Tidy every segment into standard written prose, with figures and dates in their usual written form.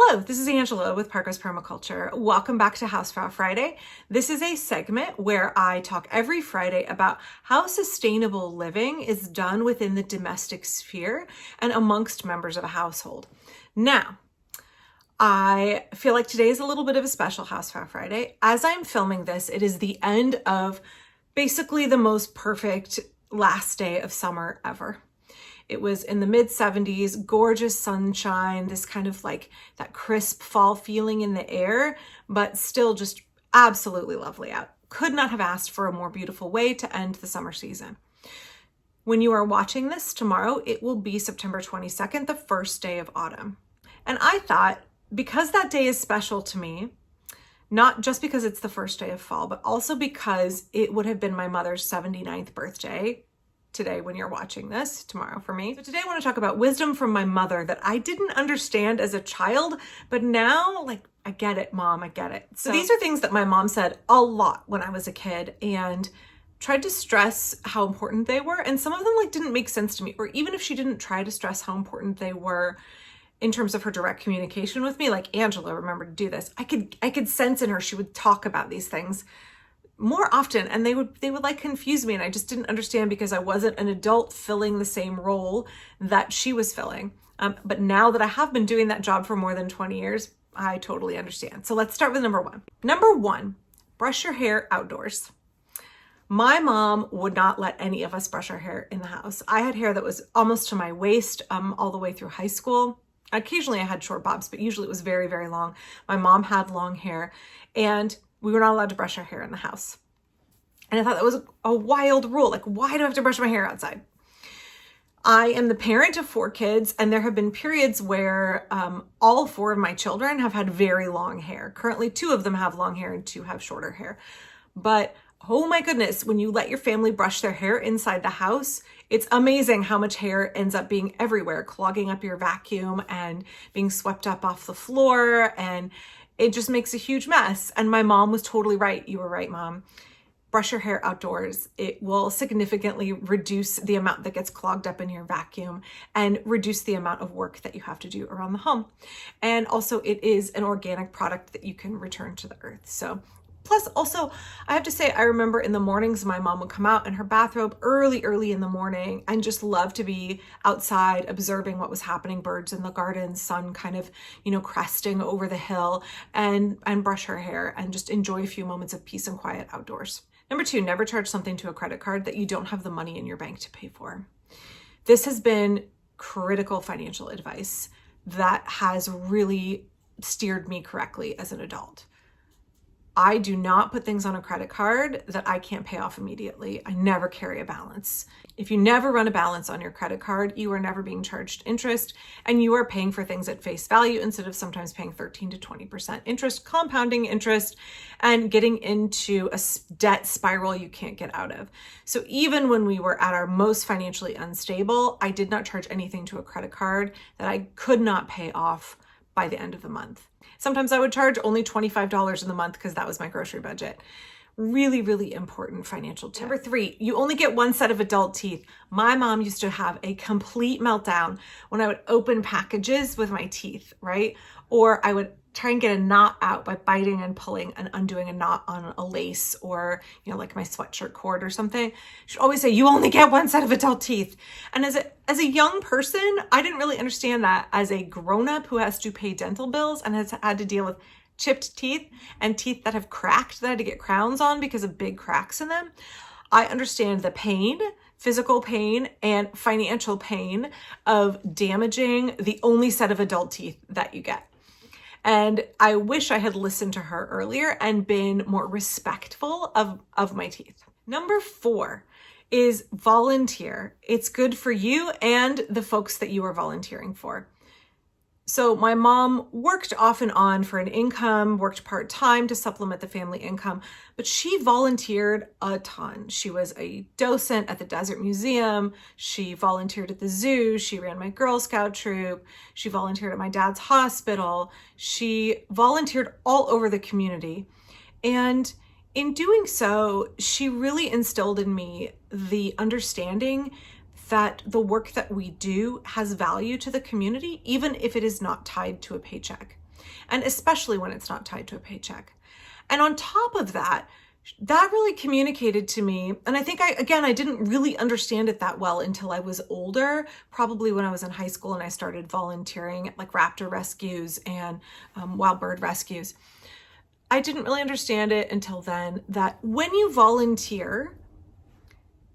Hello, this is Angela with Parker's Permaculture. Welcome back to Hausfrau Friday. This is a segment where I talk every Friday about how sustainable living is done within the domestic sphere and amongst members of a household. Now, I feel like today is a little bit of a special Hausfrau Friday. As I'm filming this, it is the end of basically the most perfect last day of summer ever. It was in the mid-70s, gorgeous sunshine, this kind of like that crisp fall feeling in the air, but still just absolutely lovely out. Could not have asked for a more beautiful way to end the summer season. When you are watching this tomorrow, it will be September 22nd, the first day of autumn. And I thought, because that day is special to me, not just because it's the first day of fall, but also because it would have been my mother's 79th birthday today when you're watching this, tomorrow for me. So today I want to talk about wisdom from my mother that I didn't understand as a child, but now, like, I get it, Mom, I get it. So these are things that my mom said a lot when I was a kid and tried to stress how important they were. And some of them like didn't make sense to me, or even if she didn't try to stress how important they were in terms of her direct communication with me, like, Angela, remember to do this. I could sense in her, she would talk about these things more often, and they would like confuse me, and I just didn't understand because I wasn't an adult filling the same role that she was filling. But now that I have been doing that job for more than 20 years, I totally understand. So let's start with number one. Number one, brush your hair outdoors. My mom would not let any of us brush our hair in the house. I had hair that was almost to my waist all the way through high school. Occasionally I had short bobs, but usually it was very, very long. My mom had long hair, and we were not allowed to brush our hair in the house. And I thought that was a wild rule. Like, why do I have to brush my hair outside? I am the parent of 4 kids, and there have been periods where all 4 of my children have had very long hair. Currently, 2 of them have long hair and 2 have shorter hair. But oh my goodness, when you let your family brush their hair inside the house, it's amazing how much hair ends up being everywhere, clogging up your vacuum and being swept up off the floor, and it just makes a huge mess. And my mom was totally right. You were right, Mom. Brush your hair outdoors. It will significantly reduce the amount that gets clogged up in your vacuum and reduce the amount of work that you have to do around the home. And also, it is an organic product that you can return to the earth. So plus, also, I have to say, I remember in the mornings, my mom would come out in her bathrobe early in the morning and just love to be outside observing what was happening, birds in the garden, sun kind of, cresting over the hill, and brush her hair and just enjoy a few moments of peace and quiet outdoors. Number 2, never charge something to a credit card that you don't have the money in your bank to pay for. This has been critical financial advice that has really steered me correctly as an adult. I do not put things on a credit card that I can't pay off immediately. I never carry a balance. If you never run a balance on your credit card, you are never being charged interest, and you are paying for things at face value instead of sometimes paying 13 to 20% interest, compounding interest, and getting into a debt spiral you can't get out of. So even when we were at our most financially unstable, I did not charge anything to a credit card that I could not pay off by the end of the month. Sometimes I would charge only $25 in the month because that was my grocery budget. Really, really important financial tip. Number 3, you only get one set of adult teeth. My mom used to have a complete meltdown when I would open packages with my teeth, right? Or I would try and get a knot out by biting and pulling and undoing a knot on a lace, or, like my sweatshirt cord or something. She'd always say, you only get one set of adult teeth. And as a young person, I didn't really understand that. As a grown-up who has to pay dental bills and has had to deal with chipped teeth and teeth that have cracked that I had to get crowns on because of big cracks in them, I understand the pain, physical pain and financial pain of damaging the only set of adult teeth that you get. And I wish I had listened to her earlier and been more respectful of my teeth. Number 4 is volunteer. It's good for you and the folks that you are volunteering for. So my mom worked off and on for an income, worked part-time to supplement the family income, but she volunteered a ton. She was a docent at the Desert Museum. She volunteered at the zoo. She ran my Girl Scout troop. She volunteered at my dad's hospital. She volunteered all over the community. And in doing so, she really instilled in me the understanding that the work that we do has value to the community, even if it is not tied to a paycheck. and especially when it's not tied to a paycheck. And on top of that, that really communicated to me, and I think I didn't really understand it that well until I was older, probably when I was in high school and I started volunteering at like raptor rescues and wild bird rescues. I didn't really understand it until then, that when you volunteer,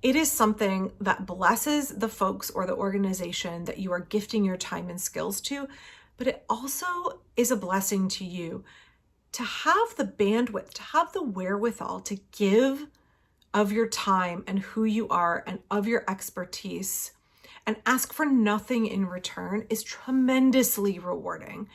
it is something that blesses the folks or the organization that you are gifting your time and skills to, but it also is a blessing to you to have the bandwidth, to have the wherewithal to give of your time and who you are and of your expertise and ask for nothing in return is tremendously rewarding.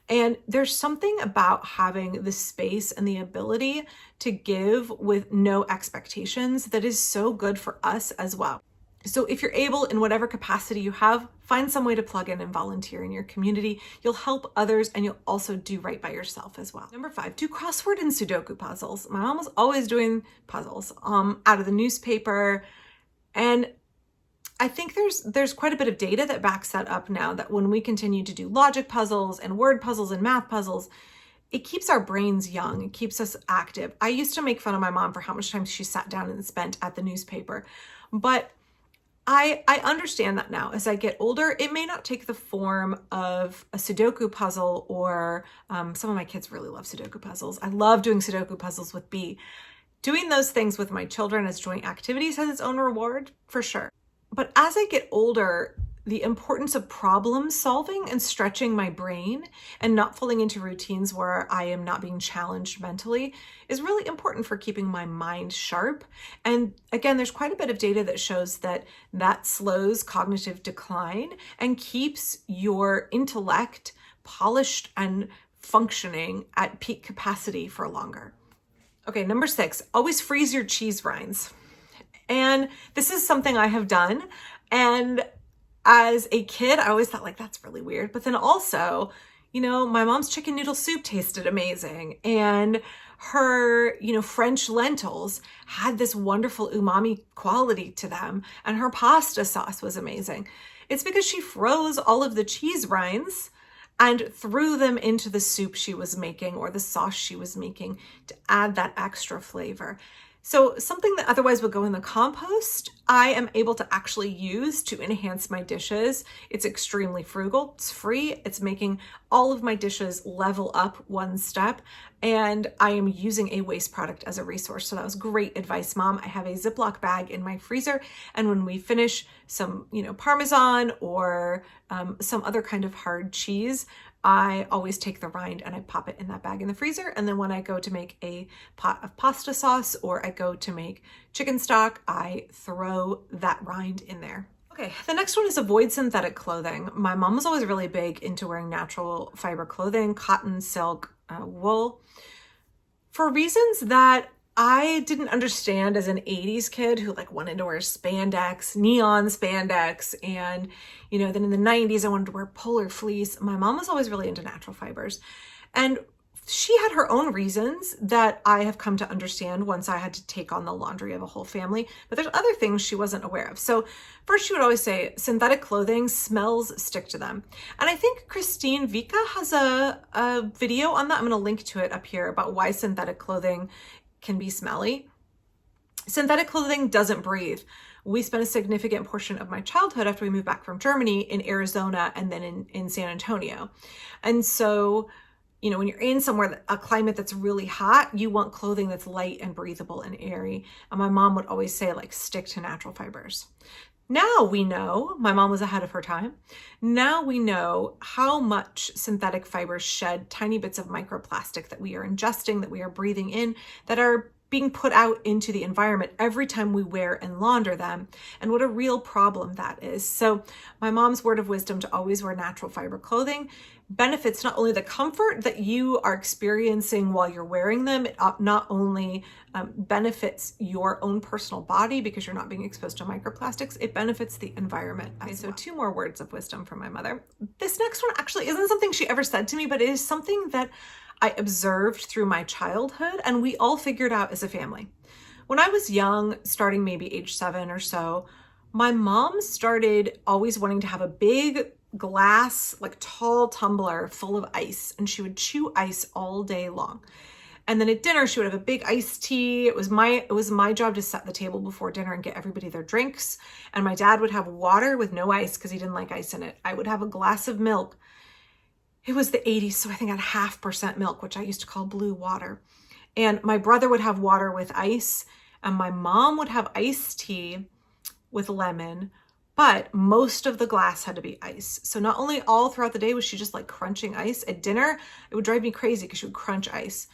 And there's something about having the space and the ability to give with no expectations that is so good for us as well. So if you're able, in whatever capacity you have, find some way to plug in and volunteer in your community. You'll help others and you'll also do right by yourself as well. Number 5, do crossword and Sudoku puzzles. My mom was always doing puzzles out of the newspaper. And I think there's quite a bit of data that backs that up now, that when we continue to do logic puzzles and word puzzles and math puzzles, it keeps our brains young. It keeps us active. I used to make fun of my mom for how much time she sat down and spent at the newspaper, but I understand that now. As I get older, it may not take the form of a Sudoku puzzle or some of my kids really love Sudoku puzzles. I love doing Sudoku puzzles with B. Doing those things with my children as joint activities has its own reward, for sure. But as I get older, the importance of problem solving and stretching my brain and not falling into routines where I am not being challenged mentally is really important for keeping my mind sharp. And again, there's quite a bit of data that shows that that slows cognitive decline and keeps your intellect polished and functioning at peak capacity for longer. Okay, number 6, always freeze your cheese rinds. And this is something I have done. And as a kid, I always thought like, that's really weird. But then also, my mom's chicken noodle soup tasted amazing. And her, French lentils had this wonderful umami quality to them. And her pasta sauce was amazing. It's because she froze all of the cheese rinds and threw them into the soup she was making or the sauce she was making to add that extra flavor. So something that otherwise would go in the compost, I am able to actually use to enhance my dishes. It's extremely frugal, it's free, it's making all of my dishes level up one step, and I am using a waste product as a resource. So that was great advice, Mom. I have a Ziploc bag in my freezer, and when we finish some, Parmesan or some other kind of hard cheese, I always take the rind and I pop it in that bag in the freezer. And then when I go to make a pot of pasta sauce or I go to make chicken stock, I throw that rind in there. Okay, the next one is avoid synthetic clothing. My mom was always really big into wearing natural fiber clothing, cotton, silk, wool, for reasons that I didn't understand as an 80s kid who wanted to wear spandex, neon spandex. And, then in the 90s, I wanted to wear polar fleece. My mom was always really into natural fibers. And she had her own reasons that I have come to understand once I had to take on the laundry of a whole family. But there's other things she wasn't aware of. So first, she would always say, synthetic clothing, smells stick to them. And I think Christine Vika has a video on that. I'm going to link to it up here about why synthetic clothing can be smelly. Synthetic clothing doesn't breathe. We spent a significant portion of my childhood after we moved back from Germany in Arizona and then in San Antonio. And so, when you're in somewhere, a climate that's really hot, you want clothing that's light and breathable and airy. And my mom would always say, stick to natural fibers. Now we know, my mom was ahead of her time. Now we know how much synthetic fibers shed tiny bits of microplastic that we are ingesting, that we are breathing in, that are being put out into the environment every time we wear and launder them, and what a real problem that is. So my mom's word of wisdom to always wear natural fiber clothing benefits not only the comfort that you are experiencing while you're wearing them, it not only benefits your own personal body because you're not being exposed to microplastics, it benefits the environment. Okay, so 2 more words of wisdom from my mother. This next one actually isn't something she ever said to me, but it is something that I observed through my childhood and we all figured out as a family. When I was young, starting maybe age 7 or so, my mom started always wanting to have a big glass, like tall tumbler full of ice, and she would chew ice all day long. And then at dinner, she would have a big iced tea. It was my job to set the table before dinner and get everybody their drinks. And my dad would have water with no ice because he didn't like ice in it. I would have a glass of milk. It was the 80s, so I think I had 0.5% milk, which I used to call blue water. And my brother would have water with ice, and my mom would have iced tea with lemon, but most of the glass had to be ice. So not only all throughout the day was she just like crunching ice, at dinner, it would drive me crazy because she would crunch ice.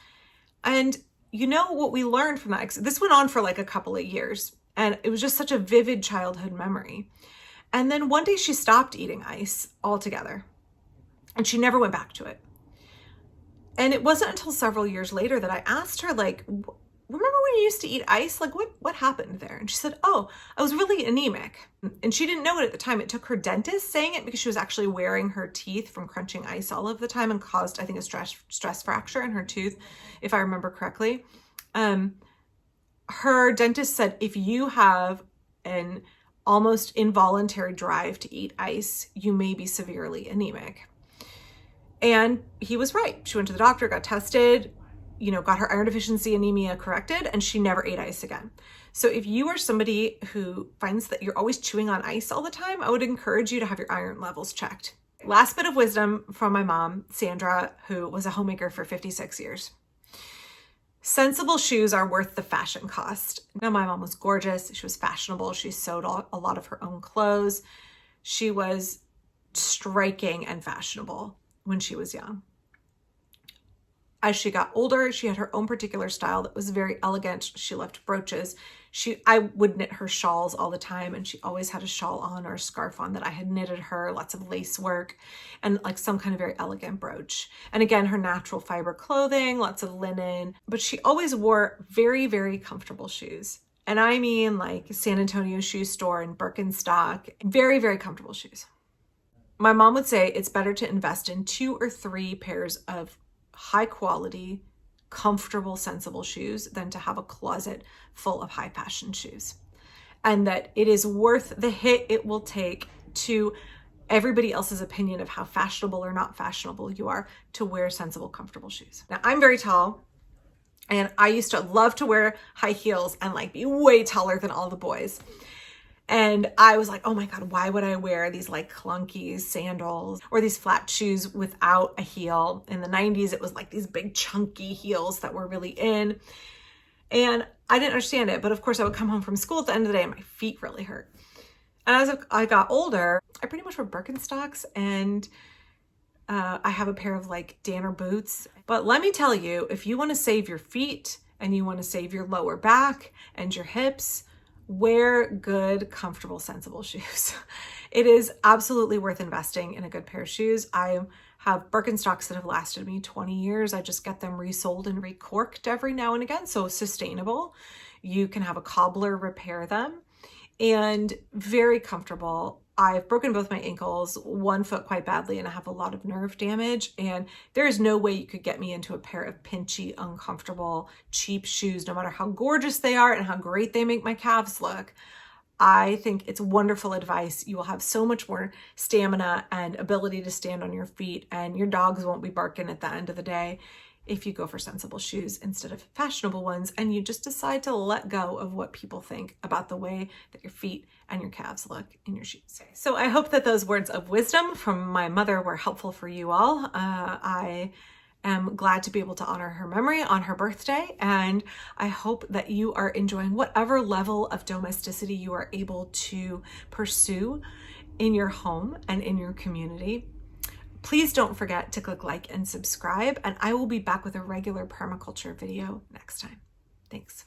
And you know what we learned from that? This went on for like a couple of years, and it was just such a vivid childhood memory. And then one day she stopped eating ice altogether, and she never went back to it. And it wasn't until several years later that I asked her, like, remember when you used to eat ice? Like, what happened there? And she said, oh, I was really anemic. And she didn't know it at the time. It took her dentist saying it because she was actually wearing her teeth from crunching ice all of the time and caused, I think, a stress fracture in her tooth, if I remember correctly. Her dentist said, if you have an almost involuntary drive to eat ice, you may be severely anemic. And he was right. She went to the doctor, got tested, got her iron deficiency anemia corrected, and she never ate ice again. So if you are somebody who finds that you're always chewing on ice all the time, I would encourage you to have your iron levels checked. Last bit of wisdom from my mom, Sandra, who was a homemaker for 56 years. Sensible shoes are worth the fashion cost. Now, my mom was gorgeous. She was fashionable. She sewed a lot of her own clothes. She was striking and fashionable when she was young. As she got older, she had her own particular style that was very elegant. She loved brooches. I would knit her shawls all the time, and she always had a shawl on or a scarf on that I had knitted her, lots of lace work, and like some kind of very elegant brooch. And again, her natural fiber clothing, lots of linen, but she always wore very, very comfortable shoes. And I mean like San Antonio shoe store and Birkenstock, very, very comfortable shoes. My mom would say it's better to invest in 2 or 3 pairs of high quality, comfortable, sensible shoes than to have a closet full of high fashion shoes. And that it is worth the hit it will take to everybody else's opinion of how fashionable or not fashionable you are to wear sensible, comfortable shoes. Now, I'm very tall, and I used to love to wear high heels and like be way taller than all the boys. And I was like, oh my God, why would I wear these like clunky sandals or these flat shoes without a heel? In the 90s, it was like these big chunky heels that were really in. And I didn't understand it. But of course, I would come home from school at the end of the day and my feet really hurt. And as I got older, I pretty much wear Birkenstocks, and I have a pair of like Danner boots. But let me tell you, if you want to save your feet and you want to save your lower back and your hips, wear good, comfortable, sensible shoes. It is absolutely worth investing in a good pair of shoes. I have Birkenstocks that have lasted me 20 years. I just get them resold and recorked every now and again. So sustainable. You can have a cobbler repair them, and very comfortable. I've broken both my ankles, one foot quite badly, and I have a lot of nerve damage. And there is no way you could get me into a pair of pinchy, uncomfortable, cheap shoes, no matter how gorgeous they are and how great they make my calves look. I think it's wonderful advice. You will have so much more stamina and ability to stand on your feet, and your dogs won't be barking at the end of the day if you go for sensible shoes instead of fashionable ones, and you just decide to let go of what people think about the way that your feet and your calves look in your shoes. So I hope that those words of wisdom from my mother were helpful for you all. I am glad to be able to honor her memory on her birthday, and I hope that you are enjoying whatever level of domesticity you are able to pursue in your home and in your community. Please don't forget to click like and subscribe, and I will be back with a regular permaculture video next time. Thanks.